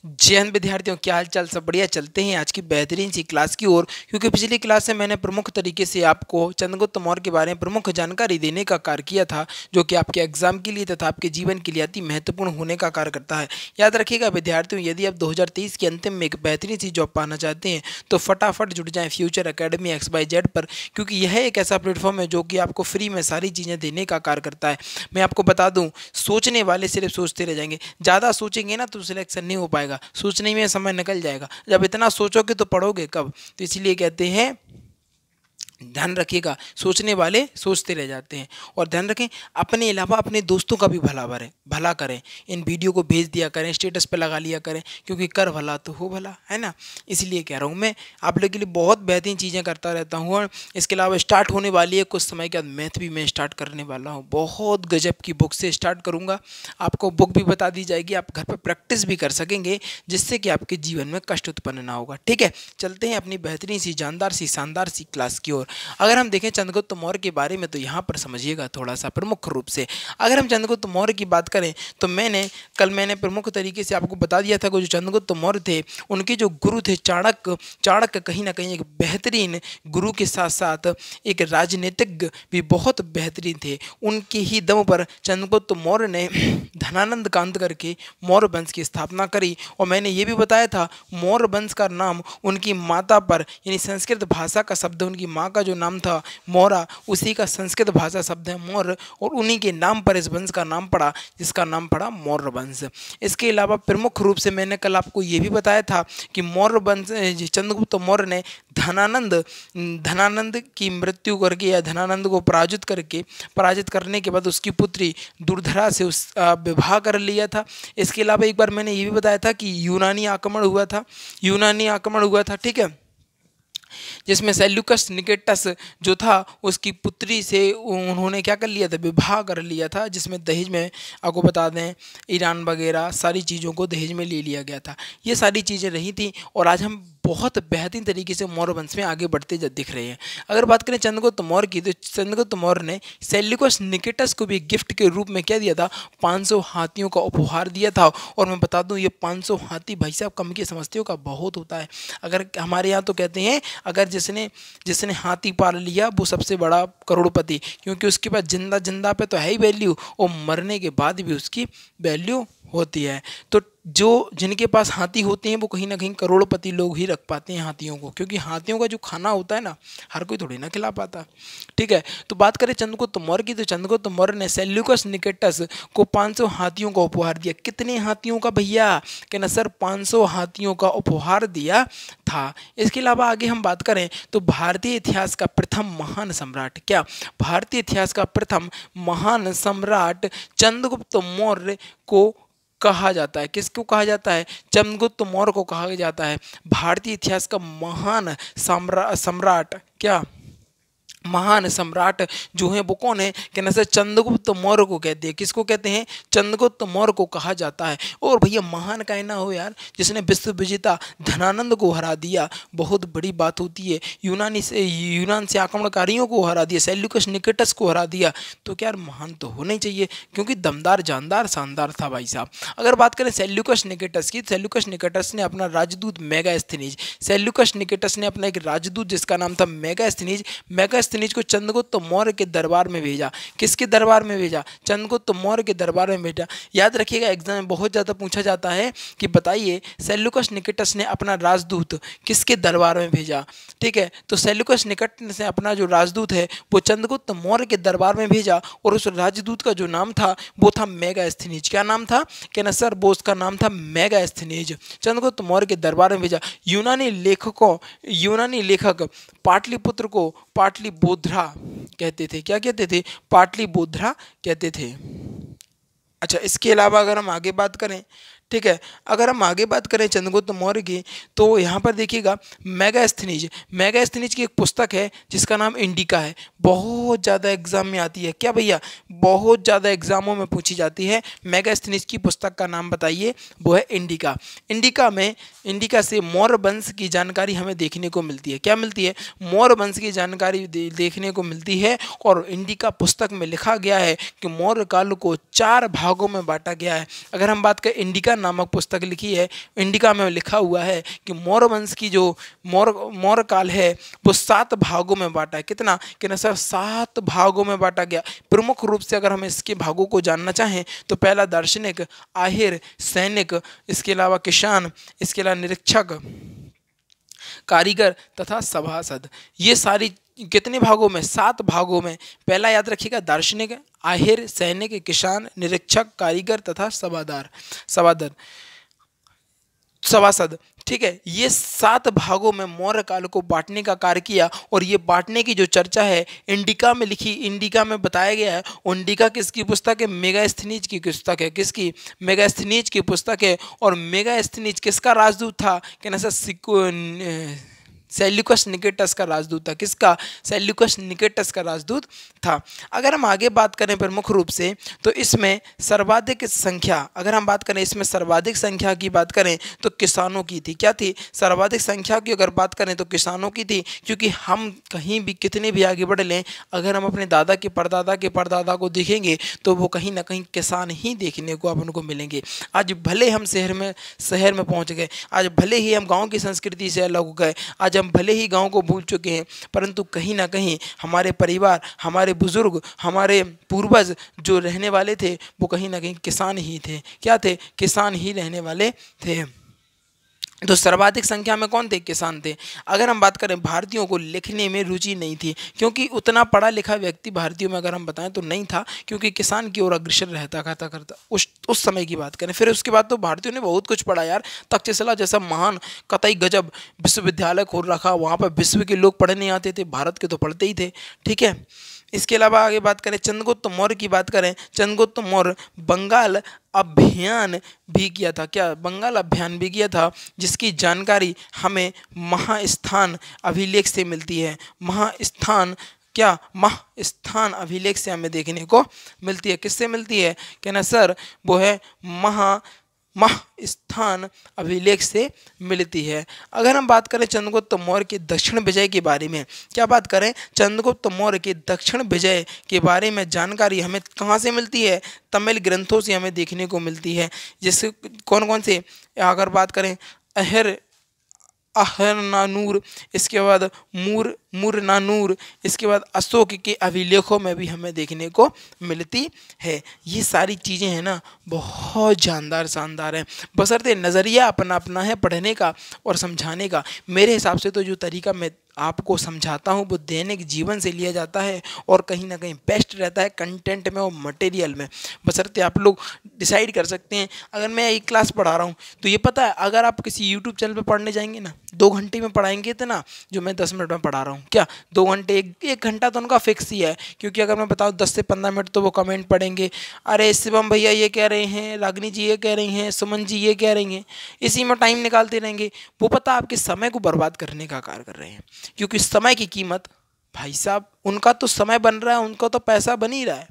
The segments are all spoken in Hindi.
जय हिंद विद्यार्थियों, क्या हाल चाल? सब बढ़िया। चलते हैं आज की बेहतरीन सी क्लास की ओर, क्योंकि पिछली क्लास से मैंने प्रमुख तरीके से आपको चंद्रगुप्त मौर्य के बारे में प्रमुख जानकारी देने का कार्य किया था, जो कि आपके एग्जाम के लिए तथा आपके जीवन के लिए अति महत्वपूर्ण होने का कार्य करता है। याद रखिएगा विद्यार्थियों, यदि आप 2023 के अंतिम में एक बेहतरीन सी जॉब पाना चाहते हैं तो फटाफट जुड़ जाएं फ्यूचर एकेडमी XYZ पर, क्योंकि यह एक ऐसा प्लेटफॉर्म है जो कि आपको फ्री में सारी चीज़ें देने का कार्य करता है। मैं आपको बता दूं, सोचने वाले सिर्फ सोचते रह जाएंगे। ज़्यादा सोचेंगे ना तो सिलेक्शन नहीं हो पाएगा, सोचने में समय निकल जाएगा। जब इतना सोचोगे तो पढ़ोगे कब? तो इसलिए कहते हैं ध्यान रखिएगा, सोचने वाले सोचते रह जाते हैं। और ध्यान रखें, अपने अलावा अपने दोस्तों का भी भला करें। इन वीडियो को भेज दिया करें, स्टेटस पे लगा लिया करें, क्योंकि कर भला तो हो भला, है ना। इसलिए कह रहा हूँ, मैं आप लोगों के लिए बहुत बेहतरीन चीज़ें करता रहता हूँ। और इसके अलावा स्टार्ट होने वाली है कुछ समय के बाद मैथ भी मैं स्टार्ट करने वाला हूँ। बहुत गजब की बुक से स्टार्ट करूँगा। आपको बुक भी बता दी जाएगी, आप घर पर प्रैक्टिस भी कर सकेंगे, जिससे कि आपके जीवन में कष्ट उत्पन्न ना होगा। ठीक है, चलते हैं अपनी बेहतरीन सी जानदार सी शानदार सी क्लास की ओर। अगर हम देखें चंद्रगुप्त मौर्य के बारे में, तो यहाँ पर समझिएगा थोड़ा सा प्रमुख रूप से। अगर हम चंद्रगुप्त मौर्य की बात करें तो मैंने प्रमुख तरीके से आपको बता दिया था कि जो चंद्रगुप्त मौर्य थे, उनके जो गुरु थे चाणक्य कहीं ना कहीं एक बेहतरीन गुरु के साथ साथ एक राजनीतिज्ञ भी बहुत बेहतरीन थे। उनके ही दम पर चंद्रगुप्त मौर्य ने धनानंद कांत करके मौर्य वंश की स्थापना करी। और मैंने ये भी बताया था, मौर्य वंश का नाम उनकी माता पर, यानी संस्कृत भाषा का शब्द, उनकी माँ का जो नाम था मौरा, उसी का संस्कृत भाषा शब्द है मौर्य, और उन्हीं के नाम पर इस वंश का नाम पड़ा, जिसका नाम पड़ा मौर्य वंश। इसके अलावा प्रमुख रूप से मैंने कल आपको ये भी बताया था कि मौर्य वंश चंद्रगुप्त मौर्य ने धनानंद की मृत्यु करके, या धनानंद को पराजित करने के बाद उसकी पुत्री दुर्धरा से विवाह कर लिया था। इसके अलावा एक बार मैंने ये भी बताया था कि यूनानी आक्रमण हुआ था, ठीक है, जिसमें सेल्यूकस निकेटस जो था, उसकी पुत्री से उन्होंने क्या कर लिया था, विवाह कर लिया था, जिसमें दहेज में आपको बता दें ईरान वगैरह सारी चीज़ों को दहेज में ले लिया गया था। ये सारी चीज़ें रही थी, और आज हम बहुत बेहतरीन तरीके से मौर्य वंश में आगे बढ़ते दिख रहे हैं। अगर बात करें चंद्रगुप्त मौर्य की, तो चंद्रगुप्त मौर्य ने सेल्यूकस निकेटस को भी गिफ्ट के रूप में क्या दिया था, 500 हाथियों का उपहार दिया था। और मैं बता दूं, ये 500 हाथी भाई साहब कम के समझते हो का बहुत होता है। अगर हमारे यहाँ तो कहते हैं, अगर जिसने हाथी पाल लिया वो सबसे बड़ा करोड़पति, क्योंकि उसके पास जिंदा पे तो है ही वैल्यू, और मरने के बाद भी उसकी वैल्यू होती है। तो जिनके पास हाथी होते हैं वो कहीं ना कहीं करोड़पति लोग ही रख पाते हैं हाथियों को, क्योंकि हाथियों का जो खाना होता है ना, हर कोई थोड़ी ना खिला पाता। ठीक है, तो बात करें चंद्रगुप्त मौर्य की, तो चंद्रगुप्त मौर्य ने सेल्यूकस निकेटस को 500 हाथियों का उपहार दिया। कितने हाथियों का भैया? कहना सर 500 हाथियों का उपहार दिया था। इसके अलावा आगे हम बात करें तो भारतीय इतिहास का प्रथम महान सम्राट, क्या भारतीय इतिहास का प्रथम महान सम्राट चंद्रगुप्त मौर्य को कहा जाता है। किसको कहा जाता है? चंद्रगुप्त मौर्य को कहा जाता है भारतीय इतिहास का महान सम्राट। क्या महान सम्राट जो है वो कौन है? कहना सर चंद्रगुप्त मौर्य को कहते हैं। किसको कहते हैं? चंद्रगुप्त मौर्य को कहा जाता है। और भैया महान कहना हो यार, जिसने विश्व विजेता धनानंद को हरा दिया, बहुत बड़ी बात होती है। यूनान से आक्रमणकारियों को हरा दिया, सेल्यूकस निकेटस को हरा दिया, तो क्या यार महान तो होना ही चाहिए, क्योंकि दमदार जानदार शानदार था भाई साहब। अगर बात करें सेल्यूकस निकेटस की, सेल्यूकस निकेटस ने अपना राजदूत राजदूत जिसका नाम था मेगास्थनीज को चंद्रगुप्त मौर्य के दरबार में भेजा। किसके दरबार में भेजा? चंद्रगुप्त मौर्य के दरबार में भेजा। याद रखिएगा, एग्जाम में बहुत ज़्यादा पूछा जाता है कि बताइए सेल्यूकस निकेटस ने अपना राजदूत किसके दरबार में भेजा। ठीक है, तो सेल्यूकस निकेटस ने अपना जो राजदूत है वो चंद्रगुप्त मौर्य के दरबार में भेजा, और उस राजदूत का जो नाम था वो था मेगास्थनीज। क्या नाम था? कहना सर वो उसका नाम था मेगास्थनीज। चंद्रगुप्त मौर्य के दरबार में भेजा। यूनानी लेखक पाटलिपुत्र को पाटलिबोध्रा कहते थे। क्या कहते थे? पाटलिबोध्रा कहते थे। अच्छा, इसके अलावा अगर हम आगे बात करें, ठीक है, अगर हम आगे बात करें चंद्रगुप्त मौर्य की, तो यहाँ पर देखिएगा मेगास्थनीज की एक पुस्तक है जिसका नाम इंडिका है। बहुत ज़्यादा एग्जाम में आती है। क्या भैया? बहुत ज़्यादा एग्जामों में पूछी जाती है। मेगास्थनीज की पुस्तक का नाम बताइए। वो है इंडिका। इंडिका से मौर्य वंश की जानकारी हमें देखने को मिलती है। क्या मिलती है? मौर्य वंश की जानकारी देखने को मिलती है। और इंडिका पुस्तक में लिखा गया है कि मौर्य काल को 4 भागों में बांटा गया है। अगर हम बात करें इंडिका नामक पुस्तक लिखी है। इंडिका में लिखा हुआ है कि मौर्य वंश की जो मौर्य काल है वो 7 भागों में बांटा है। कितना कि ना सर 7 भागों में बांटा गया। प्रमुख रूप से अगर हम इसके भागों को जानना चाहें तो पहला दार्शनिक, आहिर, सैनिक, इसके अलावा किसान, इसके अलावा निरीक्षक, कारीगर तथा सभासद। ये सारी कितने भागों में? 7 भागों में। पहला याद रखिएगा दार्शनिक, आहिर, सैनिक, किसान, निरीक्षक, कारीगर तथा सभासद। ठीक है, ये 7 भागों में मौर्य काल को बांटने का कार्य किया। और ये बांटने की जो चर्चा है इंडिका में लिखी, इंडिका में बताया गया है। इंडिका किसकी पुस्तक है? मेगास्थनीज की पुस्तक है। किसकी? मेगास्थनीज की पुस्तक है। और मेगास्थनीज किसका राजदूत था? कि ना सर सेल्यूकस निकेटस का राजदूत था। किसका? सेल्यूकस निकेटस का राजदूत था। अगर हम आगे बात करें प्रमुख रूप से तो इसमें सर्वाधिक संख्या, अगर हम बात करें इसमें सर्वाधिक संख्या की बात करें तो किसानों की थी। क्या थी? सर्वाधिक संख्या की अगर बात करें तो किसानों की थी। क्योंकि हम कहीं भी कितने भी आगे बढ़ लें, अगर हम अपने दादा के परदादा को देखेंगे तो वो कहीं ना कहीं किसान ही देखने को अपन को मिलेंगे। आज भले हम शहर में पहुँच गए, आज भले ही हम गाँव की संस्कृति से अलग हो गए, आज हम भले ही गांव को भूल चुके हैं, परंतु कहीं ना कहीं हमारे परिवार, हमारे बुजुर्ग, हमारे पूर्वज जो रहने वाले थे वो कहीं ना कहीं किसान ही थे। क्या थे? किसान ही रहने वाले थे। तो सर्वाधिक संख्या में कौन थे? किसान थे। अगर हम बात करें भारतीयों को लिखने में रुचि नहीं थी, क्योंकि उतना पढ़ा लिखा व्यक्ति भारतीयों में अगर हम बताएं तो नहीं था, क्योंकि किसान की ओर अग्रसर रहता करता उस समय की बात करें। फिर उसके बाद तो भारतीयों ने बहुत कुछ पढ़ा यार। तक्षशिला जैसा महान कतई गजब विश्वविद्यालय खोल रखा, वहाँ पर विश्व के लोग पढ़ने आते थे, भारत के तो पढ़ते ही थे। ठीक है, इसके अलावा आगे बात करें चंद्रगुप्त मौर्य की बात करें, चंद्रगुप्त मौर्य बंगाल अभियान भी किया था। क्या? बंगाल अभियान भी किया था, जिसकी जानकारी हमें महास्थान अभिलेख से मिलती है। महास्थान क्या? महास्थान अभिलेख से हमें देखने को मिलती है। किससे मिलती है? कहना सर वो है महास्थान अभिलेख से मिलती है। अगर हम बात करें चंद्रगुप्त मौर्य के दक्षिण विजय के बारे में, क्या बात करें? चंद्रगुप्त मौर्य के दक्षिण विजय के बारे में जानकारी हमें कहाँ से मिलती है? तमिल ग्रंथों से हमें देखने को मिलती है। जैसे कौन कौन से? अगर बात करें अहरनानूर, इसके बाद मुरनानूर, इसके बाद अशोक के अभिलेखों में भी हमें देखने को मिलती है। ये सारी चीज़ें हैं ना बहुत शानदार है। बशर्ते नज़रिया अपना अपना है पढ़ने का और समझाने का। मेरे हिसाब से तो जो तरीका मैं आपको समझाता हूँ वो दैनिक जीवन से लिया जाता है और कहीं ना कहीं बेस्ट रहता है कंटेंट में और मटेरियल में। बशर्ते आप लोग डिसाइड कर सकते हैं। अगर मैं एक क्लास पढ़ा रहा हूँ तो ये पता है, अगर आप किसी यूट्यूब चैनल पर पढ़ने जाएंगे ना 2 घंटे में पढ़ाएंगे तो ना जो मैं 10 मिनट में पढ़ा रहा हूँ, क्या 2 घंटे, एक घंटा तो उनका फिक्स ही है। क्योंकि अगर मैं बताऊँ 10 से 15 मिनट तो वो कमेंट पढ़ेंगे, अरे शिवम भैया ये कह रहे हैं, रागिनी जी ये कह रही हैं, सुमन जी ये कह रही हैं, इसी में टाइम निकालते रहेंगे। वो पता आपके समय को बर्बाद करने का कार्य कर रहे हैं। क्योंकि समय की कीमत भाई साहब, उनका तो समय बन रहा है, उनका तो पैसा बन ही रहा है,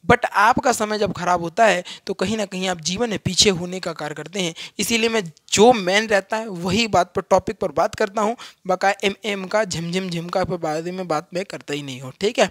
बट आपका समय जब खराब होता है तो कहीं ना कहीं आप जीवन में पीछे होने का कार्य करते हैं। इसीलिए मैं जो मेन रहता है वही बात पर टॉपिक पर बात करता हूँ। बकाया एम का झिम का बारे में बात मैं करता ही नहीं हूँ। ठीक है,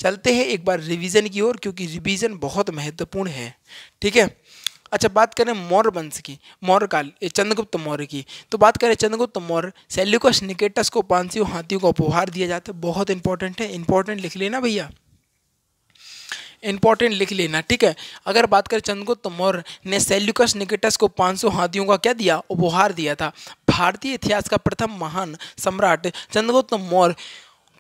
चलते हैं एक बार रिवीजन की ओर, क्योंकि रिवीजन बहुत महत्वपूर्ण है। ठीक है, अच्छा बात करें मौर्य वंश की, मौर्य काल चंद्रगुप्त मौर्य की, तो बात करें चंद्रगुप्त मौर्य सेल्यूकस निकेटस को 500 हाथियों का उपहार दिया जाता है। बहुत इंपॉर्टेंट है, इंपॉर्टेंट लिख लेना भैया, इंपॉर्टेंट लिख लेना। ठीक है, अगर बात करें चंद्रगुप्त मौर्य ने सेल्यूकस निकेटस को 500 हाथियों का क्या दिया? उपहार दिया था। भारतीय इतिहास का प्रथम महान सम्राट चंद्रगुप्त मौर्य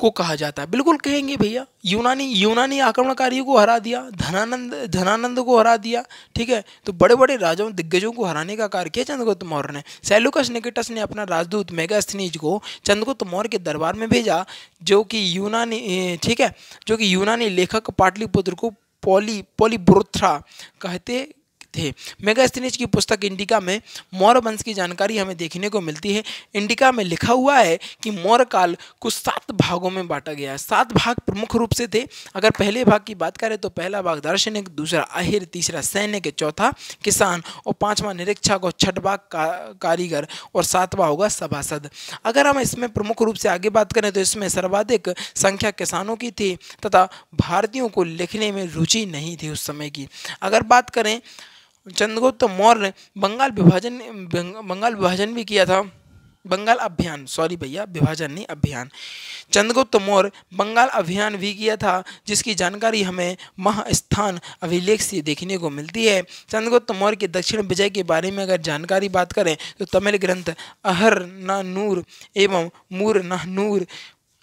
को कहा जाता है। बिल्कुल कहेंगे भैया, यूनानी आक्रमणकारियों को हरा दिया, धनानंद को हरा दिया। ठीक है, तो बड़े बड़े राजाओं दिग्गजों को हराने का कार्य किया चंद्रगुप्त मौर्य ने। सेल्यूकस निकेटस ने अपना राजदूत मेगास्थनीज को चंद्रगुप्त मौर्य के दरबार में भेजा, जो कि यूनानी लेखक पाटलिपुत्र को पोलीब्रोथ्रा कहते थे। मेगास्थनीज की पुस्तक इंडिका में मौर्य वंश की जानकारी हमें देखने को मिलती है। इंडिका में लिखा हुआ है कि मौर्य काल कुछ 7 भागों में बांटा गया है। 7 भाग प्रमुख रूप से थे। अगर पहले भाग की बात करें तो पहला भाग दार्शनिक, दूसरा आहिर, तीसरा सैनिक, चौथा किसान और 5वां निरीक्षक और 6वां कारीगर और 7वां होगा सभासद। अगर हम इसमें प्रमुख रूप से आगे बात करें तो इसमें सर्वाधिक संख्या किसानों की थी तथा भारतीयों को लिखने में रुचि नहीं थी उस समय की। अगर बात करें चंद्रगुप्त मौर्य ने बंगाल विभाजन भी किया था। बंगाल अभियान, सॉरी भैया, विभाजन नहीं, अभियान। चंद्रगुप्त मौर्य बंगाल अभियान भी किया था, जिसकी जानकारी हमें महास्थान अभिलेख से देखने को मिलती है। चंद्रगुप्त मौर्य के दक्षिण विजय के बारे में अगर जानकारी बात करें तो तमिल ग्रंथ अहरनानूर एवं मूरनानूर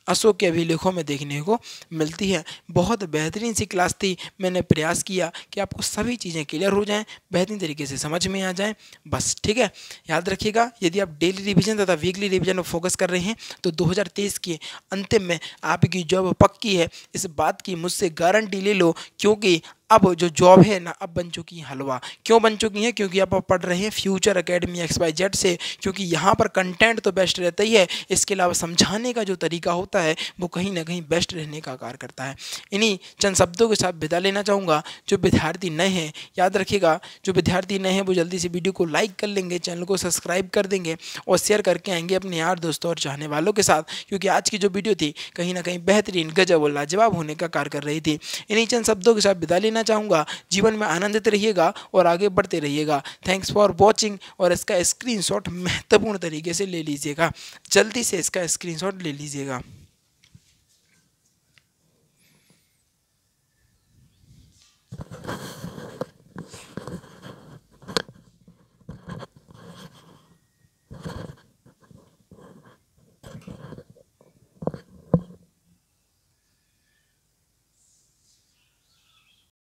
अशोक के अभिलेखों में देखने को मिलती है। बहुत बेहतरीन सी क्लास थी। मैंने प्रयास किया कि आपको सभी चीज़ें क्लियर हो जाएं, बेहतरीन तरीके से समझ में आ जाएं, बस ठीक है। याद रखिएगा, यदि आप डेली रिवीजन तथा वीकली रिवीजन में फोकस कर रहे हैं तो 2023 के अंतिम में आपकी जॉब पक्की है, इस बात की मुझसे गारंटी ले लो। क्योंकि अब जो जॉब है ना, अब बन चुकी है हलवा। क्यों बन चुकी है? क्योंकि आप पढ़ रहे हैं फ्यूचर एकेडमी XYZ से। क्योंकि यहाँ पर कंटेंट तो बेस्ट रहता ही है, इसके अलावा समझाने का जो तरीका होता है वो कहीं ना कहीं बेस्ट रहने का कार्य करता है। इन्हीं चंद शब्दों के साथ विदा लेना चाहूँगा। जो विद्यार्थी नए हैं, याद रखिएगा, जो विद्यार्थी नए हैं वो जल्दी से वीडियो को लाइक कर लेंगे, चैनल को सब्सक्राइब कर देंगे और शेयर करके आएंगे अपने यार दोस्तों और चाहने वालों के साथ। क्योंकि आज की जो वीडियो थी कहीं ना कहीं बेहतरीन, गजब और लाजवाब होने का कार्य कर रही थी। इन्हीं चंद शब्दों के साथ विदा लेना चाहूँगा। जीवन में आनंदित रहिएगा और आगे बढ़ते रहिएगा। Thanks for watching. और इसका स्क्रीनशॉट महत्वपूर्ण तरीके से ले लीजिएगा, जल्दी से इसका स्क्रीनशॉट ले लीजिएगा।